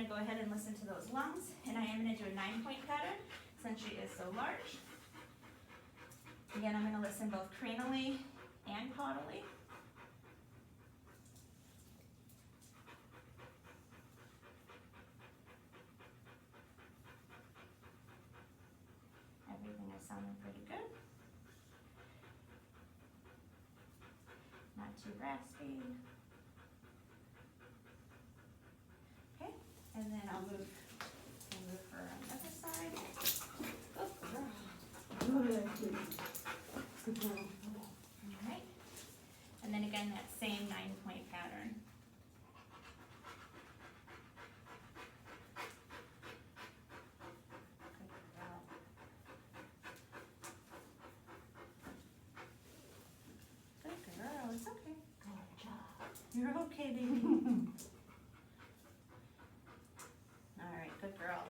go ahead and listen to those lungs, and I am gonna do a 9-point pattern since she is so large. Again, I'm gonna listen both cranially and caudally. Everything is sounding pretty good. Not too raspy. Okay, and then I'll move her on the other side. Good girl. Alright, and then again, that same 9-point pattern. Good girl. Good girl, it's okay. Good job. You're okay, baby.